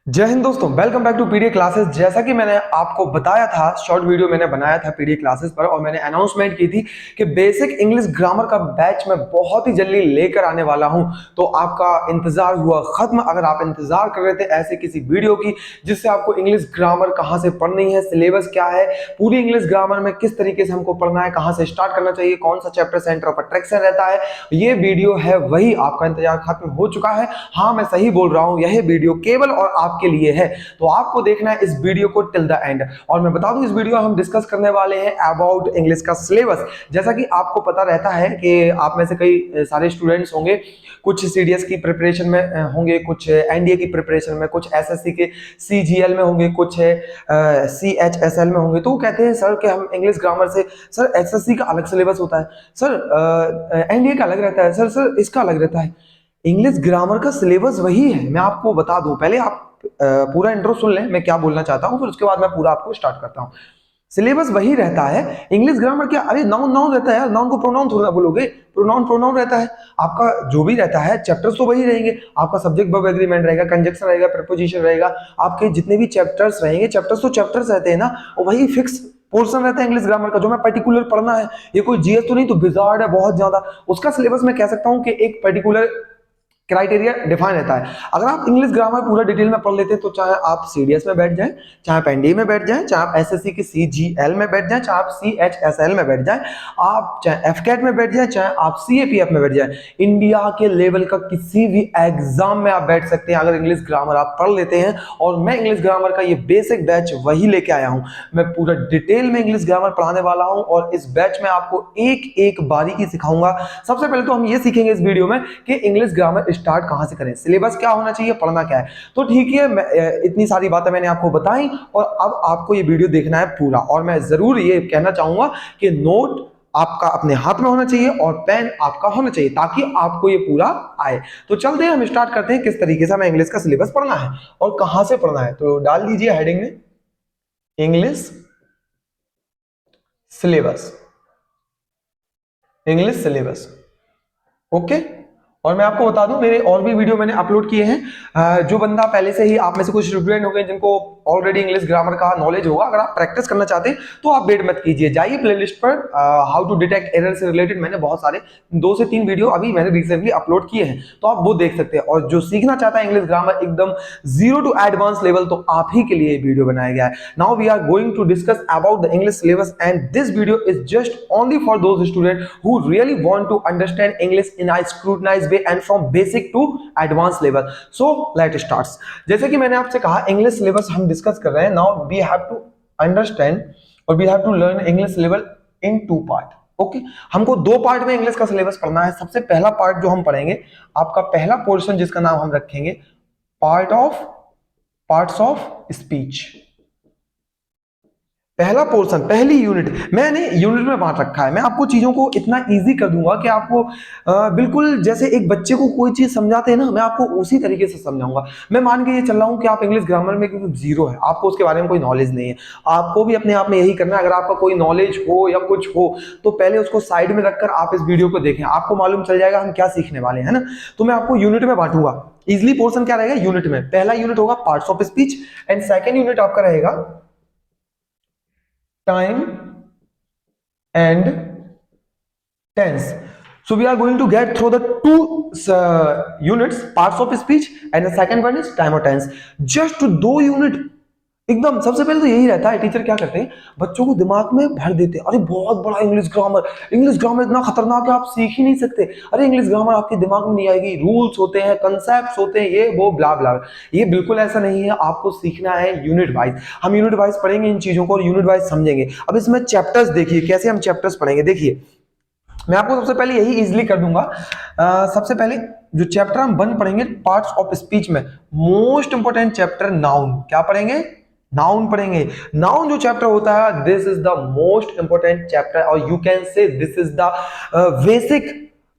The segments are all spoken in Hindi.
जय हिंद दोस्तों, welcome back to PDA classes. जैसा कि मैंने आपको बताया था, शॉर्ट वीडियो मैंने बनाया था पीडीए क्लासेस पर और मैंने अनाउंसमेंट की थी कि बेसिक इंग्लिश ग्रामर का बैच मैं बहुत ही जल्दी लेकर आने वाला हूं। तो आपका इंतजार हुआ खत्म। अगर आप इंतजार कर रहे थे ऐसे किसी वीडियो की जिससे आपको इंग्लिश ग्रामर कहां से पढ़नी है, सिलेबस क्या है, पूरी इंग्लिश ग्रामर में किस तरीके से हमको पढ़ना है, कहां से स्टार्ट करना चाहिए, कौन सा चैप्टर सेंटर ऑफ अट्रैक्शन रहता है, ये वीडियो है वही। आपका इंतजार खत्म हो चुका है। हाँ, मैं सही बोल रहा हूं, यह वीडियो केवल और आपके लिए है। तो आपको देखना है इस वीडियो को टिल द एंड। और मैं बता दूं, इस वीडियो में हम डिस्कस करने वाले हैं अबाउट इंग्लिश का सिलेबस। जैसा कि आपको पता रहता है कि आप में से कई सारे स्टूडेंट्स होंगे, कुछ सीडीएस की प्रिपरेशन में होंगे, कुछ एनडीए की प्रिपरेशन में, कुछ एसएससी के सीजीएल में होंगे, कुछ सीएचएसएल में होंगे। तो वो कहते हैं सर कि हम इंग्लिश ग्रामर से, सर एसएससी का अलग सिलेबस होता है, सर एनडीए का अलग रहता है, सर इसका अलग रहता है। इंग्लिश ग्रामर का सिलेबस वही है। मैं आपको बता दूं, पहले आप पूरा इंट्रो सुन लें मैं क्या बोलना चाहता हूं, फिर उसके बाद मैं पूरा आपको स्टार्ट करता हूं। सिलेबस वही रहता है। इंग्लिश ग्रामर क्या, अरे नाउन नाउन रहता है यार, नाउन को प्रोनाउन थोड़ा बोलोगे, प्रोनाउन प्रोनाउन रहता है। आपका जो भी रहता है चैप्टर्स तो वही रहेंगे। आपका सब्जेक्ट वर्ब एग्रीमेंट रहेगा, कंजक्शन रहेगा, प्रीपोजिशन रहेगा। आपके जितने भी चैप्टर्स रहेंगे, चैप्टर्स तो चैप्टर्स रहते हैं ना, और वही फिक्स पोर्शन रहता है इंग्लिश ग्रामर का जो मैं पर्टिकुलर पढ़ना है। ये कोई जीएस तो नहीं तो बिजार्ड है बहुत ज्यादा। उसका सिलेबस मैं कह सकता हूं कि एक पर्टिकुलर क्राइटेरिया डिफाइन रहता है। अगर आप इंग्लिश ग्रामर पूरा डिटेल में पढ़ लेते हैं तो चाहे आप सीडीएस में बैठ जाएं, चाहे आप एनडीए में बैठ जाएं, चाहे आप एसएससी के सीजीएल में बैठ जाएं, चाहे आप सीएचएसएल में बैठ जाएं, आप चाहे एफकेट में बैठ जाएं, चाहे आप सीएपीएफ में बैठ जाएं, इंडिया के लेवल का किसी भी एग्जाम में आप बैठ सकते हैं अगर इंग्लिश ग्रामर आप पढ़ लेते हैं। और मैं इंग्लिश ग्रामर का ये बेसिक बैच वही लेके आया हूं। मैं पूरा डिटेल में इंग्लिश ग्रामर पढ़ाने वाला हूं और इस बैच में आपको एक एक बारीकी सिखाऊंगा। सबसे पहले तो हम ये सीखेंगे इस वीडियो में कि इंग्लिश ग्रामर स्टार्ट कहां से करें, सिलेबस क्या होना चाहिए, पढ़ना क्या है। तो ठीक है, इतनी सारी बातें मैंने आपको बताई और अब आपको ये वीडियो देखना है पूरा। और मैं जरूर ये कहना चाहूंगा कि नोट आपका अपने हाथ में होना चाहिए और पेन आपका होना चाहिए ताकि आपको ये पूरा आए। तो चलते हैं, हम स्टार्ट करते हैं किस तरीके से हमें इंग्लिश का सिलेबस पढ़ना है और कहां से पढ़ना है। तो डाल दीजिए हेडिंग में English syllabus, English syllabus. Okay. और मैं आपको बता दूं, मेरे और भी वीडियो मैंने अपलोड किए हैं। जो बंदा पहले से ही, आप में से कुछ स्टूडेंट हो गए जिनको ऑलरेडी इंग्लिश ग्रामर का नॉलेज होगा, अगर आप प्रैक्टिस करना चाहते हैं तो आप वेट मत कीजिए, जाइए प्लेलिस्ट पर हाउ टू डिटेक्ट एरर से रिलेटेड मैंने बहुत सारे 2 से 3 वीडियो अभी मैंने रिसेंटली अपलोड किए हैं, तो आप वो देख सकते हैं। और जो सीखना चाहता है इंग्लिश ग्रामर एकदम 0 टू एडवांस लेवल, तो आप ही के लिए वीडियो बनाया गया है। Now we are going to discuss about the English syllabus and this video is just only for those student who really want to understand English in a scrutinised way and from basic to advance level. So let start. जैसे कि मैंने आपसे कहा, इंग्लिश सिलेबस हम डिस्कस कर रहे हैं। Now we have to understand और we have to learn English level in 2 part. Okay, हमको 2 पार्ट में इंग्लिश का सिलेबस पढ़ना है। सबसे पहला पार्ट जो हम पढ़ेंगे, आपका पहला पोर्शन जिसका नाम हम रखेंगे पार्ट्स ऑफ स्पीच। पहला पोर्शन, पहली यूनिट मैंने यूनिट में बांट रखा है। मैं आपको चीजों को इतना इजी कर दूंगा कि आपको बिल्कुल जैसे एक बच्चे को कोई चीज समझाते हैं ना, मैं आपको उसी तरीके से समझाऊंगा। मैं मान के ये चल रहा हूं कि आप इंग्लिश ग्रामर में जीरो है, आपको उसके बारे में कोई नॉलेज नहीं है। आपको भी अपने आप में यही करना है। अगर आपका कोई नॉलेज हो या कुछ हो तो पहले उसको साइड में रखकर आप इस वीडियो को देखें, आपको मालूम चल जाएगा हम क्या सीखने वाले हैं ना। तो मैं आपको यूनिट में बांटूंगा। इजली पोर्शन क्या रहेगा यूनिट में, पहला यूनिट होगा parts of speech and second unit आपका रहेगा time and tense. So we are going to get through the two units, parts of speech, and the second one is time or tense. Just to 2 unit एकदम। सबसे पहले तो यही रहता है, टीचर क्या करते हैं, बच्चों को दिमाग में भर देते हैं, अरे बहुत बड़ा इंग्लिश ग्रामर, इंग्लिश ग्रामर इतना खतरनाक है आप सीख ही नहीं सकते, अरे इंग्लिश ग्रामर आपके दिमाग में नहीं आएगी, रूल्स होते हैं, कंसेप्ट होते हैं, ये वो ब्ला ब्ला। ये बिल्कुल ऐसा नहीं है, आपको सीखना है यूनिट वाइज। हम यूनिट वाइज पढ़ेंगे इन चीजों को और यूनिट वाइज समझेंगे। अब इसमें चैप्टर्स देखिए, कैसे हम चैप्टर्स पढ़ेंगे। देखिए, मैं आपको सबसे पहले यही इजीली कर दूंगा। सबसे पहले जो चैप्टर हम 1 पढ़ेंगे पार्ट्स ऑफ स्पीच में, मोस्ट इंपोर्टेंट चैप्टर नाउन। क्या पढ़ेंगे? नाउन पढ़ेंगे। नाउन जो चैप्टर होता है, this is the most important chapter और you can say this is the basic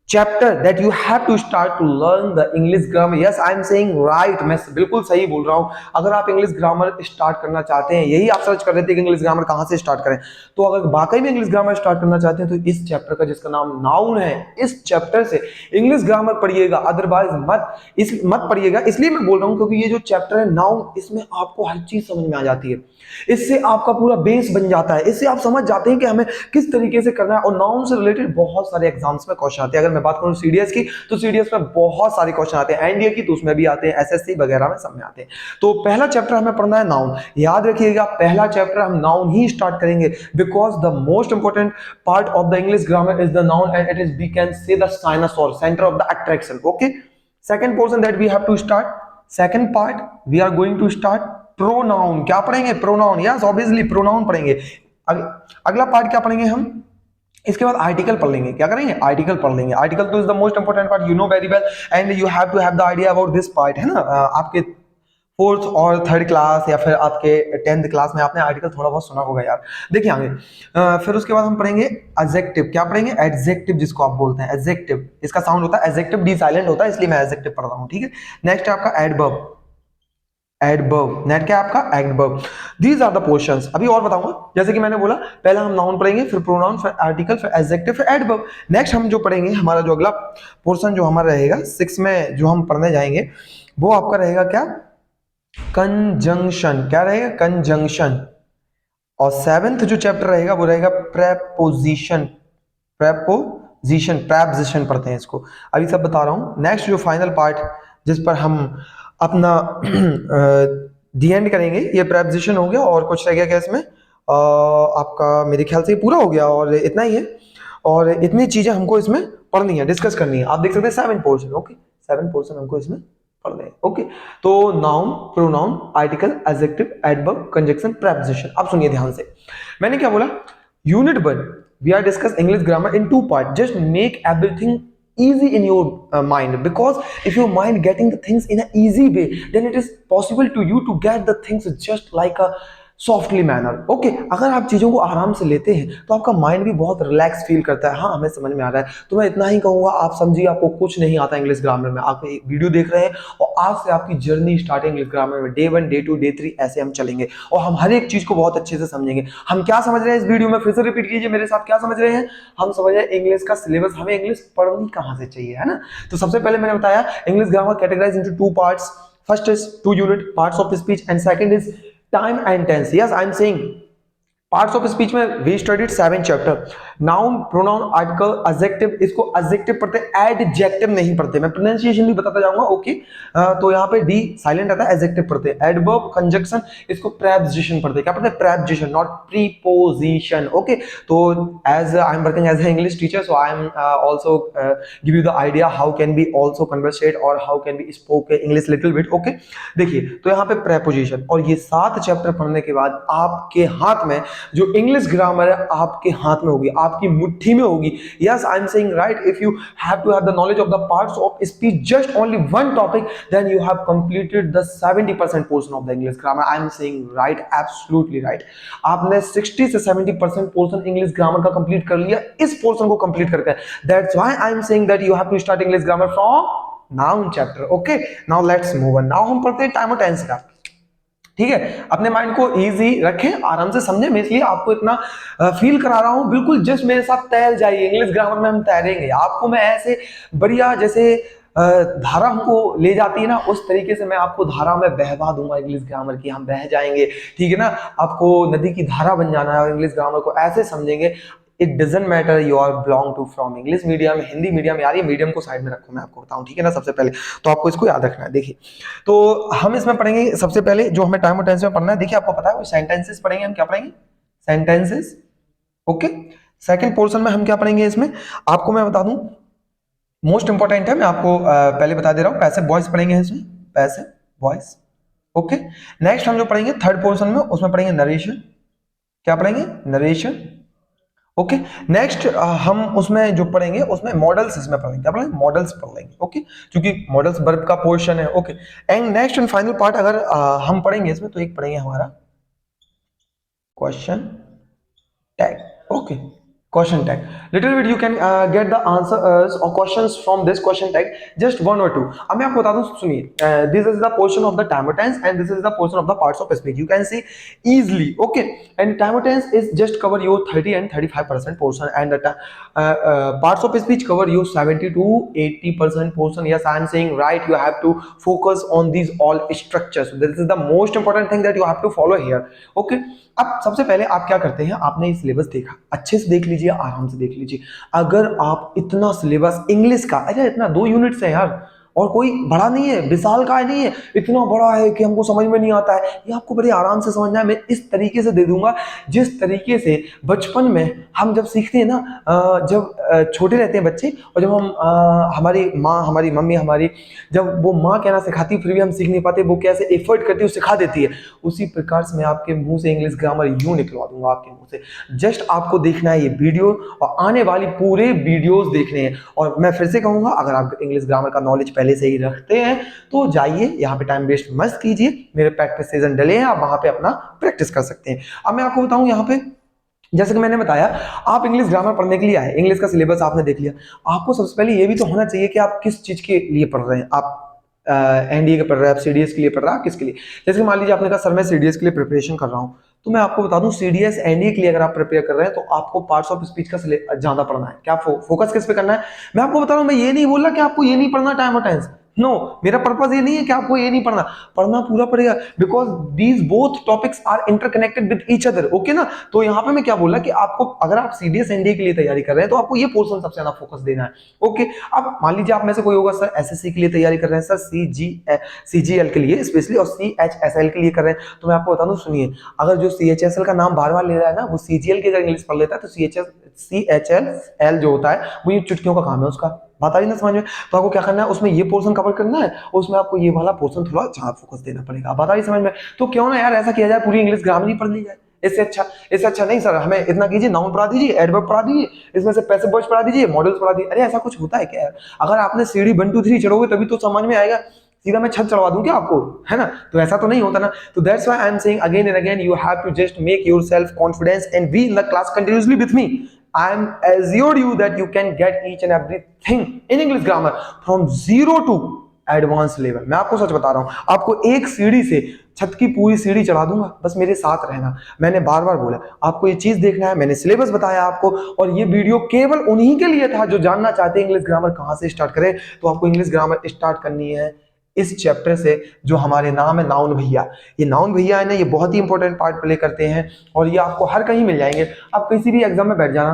chapter that you have to start to learn the English grammar. Yes I am saying right, मैं बिल्कुल सही बोल रहा हूं। अगर आप इंग्लिश ग्रामर स्टार्ट करना चाहते हैं, यही आप सर्च कर रहे थे कि इंग्लिश ग्रामर कहां से स्टार्ट करें, तो अगर वाकई में इंग्लिश ग्रामर स्टार्ट करना चाहते हैं तो इस चैप्टर का जिसका नाम नाउन है, इस चैप्टर से इंग्लिश ग्रामर पढ़िएगा, अदरवाइज मत पढ़िएगा। इसलिए मैं बोल रहा हूं क्योंकि ये जो चैप्टर है नाउन, इसमें आपको हर चीज समझ में आ जाती है, इससे आपका पूरा बेस बन जाता है, इससे आप समझ जाते हैं कि हमें किस तरीके से करना है। और नाउन से रिलेटेड बहुत सारे एग्जाम्स में क्वेश्चन आते हैं। अगर मैं बात करूं सीडीएस की, तो सीडीएस में बहुत सारे क्वेश्चन आते हैं, एनडीए की तो उसमें भी आते हैं, एसएससी वगैरह में सब में आते हैं। तो पहला चैप्टर हमें पढ़ना है नाउन। याद रखिएगा, पहला चैप्टर हम नाउन ही स्टार्ट करेंगे, because the most important part of the English grammar is the noun and it is we can say the cynosure, centre of the attraction. Okay, second portion that we have to start, second part we are going to start pronoun. क्या पढ़ेंगे? प्रोनाउन। यस ऑब्वियसली प्रोनाउन पढ़ेंगे। अगला पार्ट क्या पढ़ेंगे हम? इसके बाद आर्टिकल पढ़ लेंगे। क्या करेंगे? आर्टिकल पढ़ लेंगे। आर्टिकल तो is the most important part, you know very well, and you have to have the idea about this part, है ना। आपके फोर्थ और थर्ड क्लास या फिर आपके 10th क्लास में आपने आर्टिकल थोड़ा बहुत सुना होगा यार। देखिए आगे, फिर उसके बाद हम पढ़ेंगे एडजेक्टिव। क्या पढ़ेंगे? एडजेक्टिव, जिसको आप बोलते हैं एडजेक्टिव। इसका साउंड होता है एडजेक्टिव, डी साइलेंट होता है, इसलिए मैं एडजेक्टिव पढ़ रहा हूं, ठीक है। नेक्स्ट है आपका एडवर्ब। एडवर्ब, नेट क्या है आपका? Adverb. These are the portions. अभी और बताऊंगा, जैसे कि मैंने बोला, पहले हम नाउन पढ़ेंगे, फिर प्रोनाउन, फिर आर्टिकल, फिर एडजेक्टिव, फिर एडवर्ब। नेक्स्ट हम जो पढ़ेंगे, हमारा जो अगला पोर्शन जो हमारा रहेगा 6 में जो हम पढ़ने जाएंगे, वो आपका रहेगा क्या? कंजंक्शन। क्या रहेगा? कंजंक्शन। और 7th जो चैप्टर रहेगा वो रहेगा प्रेपोजिशन। प्रेपोजिशन, प्रेपोजिशन पढ़ते हैं इसको, अभी सब बता रहा हूं। नेक्स्ट जो फाइनल पार्ट जिस पर हम अपना दी एंड करेंगे, ये प्रेपोजिशन हो गया। और कुछ रह गया क्या इसमें? आपका मेरे ख्याल से पूरा हो गया, और इतना ही है। और इतनी चीजें हमको इसमें पढ़नी है, डिस्कस करनी है। आप देख सकते हैं 7 पोर्शन। ओके, 7 पोर्शन हमको इसमें पढ़ने हैं। ओके, तो noun, pronoun, article, adjective, adverb, conjunction, preposition. अब सुनिए ध्यान से, मैंने क्या बोला? Unit 1 we are discuss English grammar in 2 parts. Just make everything easy in your mind, because if your mind getting the things in an easy way, then it is possible to you to get the things just like a softly manner. Okay, अगर आप चीजों को आराम से लेते हैं तो आपका माइंड भी बहुत रिलैक्स फील करता है। हाँ, हमें समझ में आ रहा है। तो मैं इतना ही कहूंगा, आप समझिए आपको कुछ नहीं आता इंग्लिश ग्रामर में, आप एक वीडियो देख रहे हैं और आज से आपकी जर्नी स्टार्ट है इंग्लिश ग्रामर में। डे 1, डे 2, डे 3 ऐसे हम चलेंगे और हम हर एक चीज को बहुत अच्छे से समझेंगे। हम क्या समझ रहे हैं इस वीडियो में? फिर से रिपीट कीजिए मेरे साथ, क्या समझ रहे हैं? हम समझ रहे हैं इंग्लिश का सिलेबस, हमें इंग्लिश पढ़नी कहां से चाहिए, है ना। तो सबसे पहले मैंने बताया English grammar categorise into 2 parts. First is 2 unit, parts of speech, and second is time and tense. Yes, I'm saying parts of speech में we studied 7 chapter. Noun, pronoun, article, adjective, इसको एडजेक्टिव पढ़ते हैं, एडजेक्टिव नहीं पढ़ते। मैं प्रोनाउंसिएशन भी बताता जाऊंगा। ओके, तो यहाँ पे डी साइलेंट आता है, एडजेक्टिव पढ़ते हैं। एडवर्ब, कंजंक्शन, इसको प्रेपोजिशन पढ़ते हैं। क्या पढ़ते हैं? Preposition, not preposition. ओके, तो as I am working as a English teacher, so I am also give you the idea how can be also conversate और how can be spoke English little bit. Okay, देखिए तो यहाँ पे प्रेपोजिशन, और ये 7 चैप्टर पढ़ने के बाद आपके हाथ में जो इंग्लिश ग्रामर है आपके हाथ में होगी, आपकी मुट्ठी में होगी। Yes, I am saying right, if you have to have the knowledge of the parts of speech, just only one topic, then you have completed the 70% portion of the English grammar. I am saying right, absolutely right. आपने 60 से 70% पोर्शन इंग्लिश ग्रामर का कंप्लीट कर लिया इस पोर्शन को कंप्लीट करके। That's why I am saying that you have to start English grammar from noun chapter. Okay, now let's move on. Now हम पढ़ते हैं टाइम और टेंस का। ठीक है, अपने माइंड को इजी रखें, आराम से समझें। मैं इसलिए आपको इतना फील करा रहा हूं, बिल्कुल जस्ट मेरे साथ तैर जाइए। इंग्लिश ग्रामर में हम तैरेंगे, आपको मैं ऐसे बढ़िया, जैसे धारा हमको ले जाती है ना, उस तरीके से मैं आपको धारा में बहवा दूंगा इंग्लिश ग्रामर की। हम बह जाएंगे, ठीक है ना। आपको नदी की धारा बन जाना है और इंग्लिश ग्रामर को ऐसे समझेंगे। It doesn't matter you are belong to from English medium, Hindi medium. यार ये मीडियम को साइड में रखो, मैं आपको बताऊं, ठीक है ना। सबसे पहले तो आपको इसको याद रखना है। देखिए, तो हम इसमें पढ़ेंगे सबसे पहले जो हमें टाइम और टेंस में पढ़ना है। देखिए, आपको पता है सेंटेंसेस पढ़ेंगे हम। क्या पढ़ेंगे? सेंटेंसेस। ओके, सेकंड पोर्शन में हम क्या पढ़ेंगे इसमें, आपको मैं बता दूं, मोस्ट इंपॉर्टेंट है, मैं आपको पहले बता दे रहा हूं। पैसिव वॉइस पढ़ेंगे इसमें, पैसिव वॉइस। ओके, नेक्स्ट हम जो पढ़ेंगे थर्ड पोर्शन में, उसमें पढ़ेंगे नरेशन। क्या पढ़ेंगे? नरेशन। ओके, नेक्स्ट हम उसमें जो पढ़ेंगे उसमें मॉडल्स इसमें पढ़ेंगे। क्या पढ़ेंगे? मॉडल्स पढ़ लेंगे। ओके, क्योंकि मॉडल्स वर्ब का पोर्शन है। Okay, and next and final part अगर हम पढ़ेंगे इसमें, तो एक पढ़ेंगे हमारा question tag. Okay, question tag little bit you can get the answers और questions from this question tag just one और टू। अब मैं आपको बता दूं, सुनिए, this is the portion of the time tense and this is the portion of the parts of speech, you can see easily, okay? And time tense is just cover your 30 and 35% portion, and the parts of speech cover your 70 to 80% portion. Yes, I am saying right, you have to focus on these all structures. This is the most important thing that you have to follow here, okay? अब सबसे पहले आप क्या करते हैं, आपने ये सिलेबस देखा, अच्छे से देख लीजिए, आराम से देख लीजिए। अगर आप इतना सिलेबस इंग्लिश का, अरे इतना 2 यूनिट्स है यार, और कोई बड़ा नहीं है, विशाल काय नहीं है, इतना बड़ा है कि हमको समझ में नहीं आता है, ये आपको बड़े आराम से समझना है। मैं इस तरीके से दे दूंगा जिस तरीके से बचपन में हम जब सीखते हैं ना, जब छोटे रहते हैं बच्चे, और जब हम हमारी माँ, हमारी मम्मी, हमारी जब वो माँ कहना सिखाती फिर भी हम सीख नहीं पाते, वो कैसे एफर्ट करती है, वो सिखा देती है, उसी प्रकार से मैं आपके मुंह से इंग्लिश ग्रामर यूं निकलवा दूंगा आपके मुंह से। जस्ट आपको देखना है ये वीडियो और आने वाली पूरे वीडियोस देखने हैं। और मैं फिर से कहूंगा, अगर आप इंग्लिश ग्रामर का नॉलेज पहले से ही रखते हैं तो जाइए, यहाँ पे टाइम वेस्ट मत कीजिए, मेरे प्रैक्टिस सेशन डले हैं, आप वहां पे अपना प्रैक्टिस कर सकते हैं। अब मैं आपको बताऊं, यहाँ पे जैसे कि मैंने बताया, आप इंग्लिश ग्रामर पढ़ने के लिए आए, इंग्लिश का सिलेबस आपने देख लिया, आपको सबसे पहले ये भी तो होना चाहिए कि आप किस चीज के लिए पढ़ रहे हैं। आप एनडीए के पढ़ रहे हैं, आप सीडीएस के लिए पढ़ रहे हैं, आप किसके लिए? जैसे कि मान लीजिए आपने कहा सर मैं सीडीएस के लिए प्रिपरेशन कर रहा हूं, तो मैं आपको बता दूं, सीडीएस एनडीए के लिए अगर आप प्रिपेयर कर रहे हैं तो आपको पार्ट्स ऑफ स्पीच का ज्यादा पढ़ना है। क्या फोकस किस पे करना है? मैं आपको बता रहा हूं, मैं ये नहीं बोल रहा कि आपको ये नहीं पढ़ना टाइम और टेंस, नो, मेरा पर्पस ये नहीं है कि आपको ये नहीं पढ़ना, पढ़ना पूरा पड़ेगा, because these both topics are interconnected with each other, okay ना? तो यहाँ पे मैं क्या बोल रहा कि आपको, अगर आप सीडीएस एनडीए के लिए तैयारी कर रहे हैं तो आपको ये पोर्शन सबसे ज्यादा फोकस देना है, ओके? अब मान लीजिए आप में से कोई होगा सर एसएससी के लिए तैयारी कर रहे हैं, सर सीजीएल के लिए स्पेशली और सीएचएसएल के लिए कर रहे हैं, तो मैं आपको बता दूं, सुनिए, अगर जो सीएचएसएल का नाम बार बार ले रहा है ना, वो सीजीएल की अगर इंग्लिश पढ़ लेता है तो सीएचएल जो होता है वो ये चुटकियों का काम है उसका, बात आ रही ना समझ में? तो आपको क्या करना है, उसमें ये पोर्शन कवर करना है, उसमें आपको ये वाला पोर्शन थोड़ा ज्यादा फोकस देना पड़ेगा, बात आ रही समझ में? तो क्यों ना यार ऐसा किया जाए, पूरी इंग्लिश ग्रामर ही पढ़ ली जाए, इससे अच्छा नहीं सर, हमें इतना कीजिए, नाउन पढ़ा दीजिए, एडवर्ब पढ़ा दीजिए, इसमें से पैसिव वॉइस पढ़ा दीजिए, मॉडल्स पढ़ा दीजिए। अरे ऐसा कुछ होता है क्या यार? अगर आपने सीढ़ी 1 2 3 चढ़ोगे तभी तो समझ में आएगा, सीधा मैं छत चढ़वा दूं क्या आपको, है ना? तो ऐसा तो नहीं होता ना। तो that's why I am saying again and again, you have to just make yourself confidence and be in the class continuously with me. I am assured you that you can get each and everything in English grammar from 0 to advanced level। मैं आपको सच बता रहा हूं, आपको एक सीढ़ी से छत की पूरी सीढ़ी चढ़ा दूंगा, बस मेरे साथ रहना। मैंने बार बार बोला आपको ये चीज देखना है, मैंने सिलेबस बताया आपको, और ये वीडियो केवल उन्हीं के लिए था जो जानना चाहते हैं इंग्लिश ग्रामर कहां से स्टार्ट करें। तो आपको इंग्लिश ग्रामर स्टार्ट करनी है इस चैप्टर से जो हमारे नाम है नाउन भैया। ये नाउन भैया है ना, ये बहुत ही इंपॉर्टेंट पार्ट प्ले करते हैं और ये आपको हर कहीं मिल जाएंगे। आप किसी भी एग्जाम में बैठ जाना,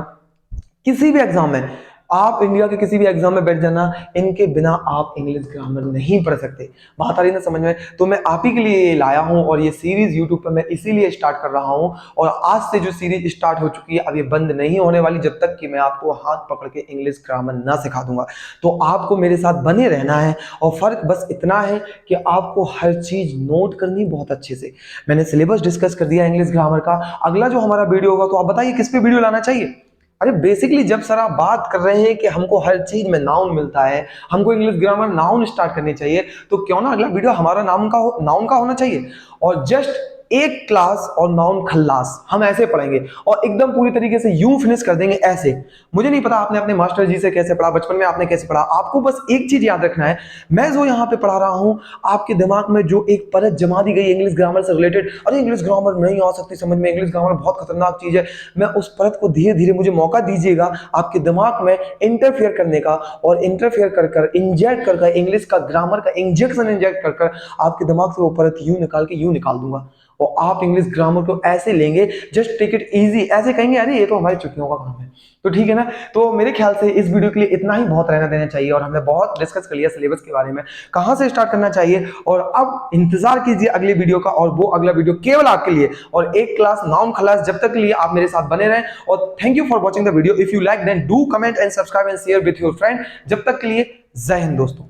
किसी भी एग्जाम में, आप इंडिया के किसी भी एग्जाम में बैठ जाना, इनके बिना आप इंग्लिश ग्रामर नहीं पढ़ सकते। बात आ रही ना समझ में? तो मैं आप ही के लिए लाया हूं और ये सीरीज यूट्यूब पर मैं इसीलिए स्टार्ट कर रहा हूं, और आज से जो सीरीज स्टार्ट हो चुकी है अब ये बंद नहीं होने वाली जब तक कि मैं आपको हाथ पकड़ के इंग्लिश ग्रामर ना सिखा दूंगा। तो आपको मेरे साथ बने रहना है, और फर्क बस इतना है कि आपको हर चीज नोट करनी बहुत अच्छे से। मैंने सिलेबस डिस्कस कर दिया इंग्लिश ग्रामर का। अगला जो हमारा वीडियो होगा, तो आप बताइए किस पे वीडियो लाना चाहिए? अरे बेसिकली जब सर आप बात कर रहे हैं कि हमको हर चीज में नाउन मिलता है, हमको इंग्लिश ग्रामर नाउन स्टार्ट करनी चाहिए, तो क्यों ना अगला वीडियो हमारा नाउन का होना चाहिए। और जस्ट एक क्लास और नाउन खल्लास हम ऐसे पढ़ेंगे और एकदम पूरी तरीके से यूं फिनिश कर देंगे ऐसे। मुझे नहीं पता आपने अपने मास्टर जी से कैसे पढ़ा, बचपन में आपने कैसे पढ़ा, आपको बस एक चीज याद रखना है, मैं जो यहाँ पे पढ़ा रहा हूं, आपके दिमाग में जो एक परत जमा दी गई इंग्लिश ग्रामर से रिलेटेड, अरे इंग्लिश ग्रामर नहीं आ सकती समझ में, इंग्लिश ग्रामर बहुत खतरनाक चीज है, मैं उस परत को धीरे धीरे, मुझे मौका दीजिएगा आपके दिमाग में इंटरफेयर करने का, और इंटरफेयर कर इंजेक्ट कर इंग्लिश का ग्रामर का इंजेक्शन इंजेक्ट कर आपके दिमाग से वो परत यूं निकाल दूंगा, और आप इंग्लिश ग्रामर को ऐसे लेंगे, जस्ट टेक इट इजी, ऐसे कहेंगे अरे ये तो हमारी चुटकियों का काम है। तो ठीक है ना? तो मेरे ख्याल से इस वीडियो के लिए इतना ही बहुत रहना देना चाहिए, और हमने बहुत डिस्कस कर लिया सिलेबस के बारे में, कहां से स्टार्ट करना चाहिए, और अब इंतजार कीजिए अगले वीडियो का, और वो अगला वीडियो केवल आपके लिए, और एक क्लास नाउन खलास जब तक के लिए आप मेरे साथ बने रहें। और thank you for watching the video. If you like then do comment and subscribe and share with your friend. जब तक के लिए जय हिंद दोस्तों।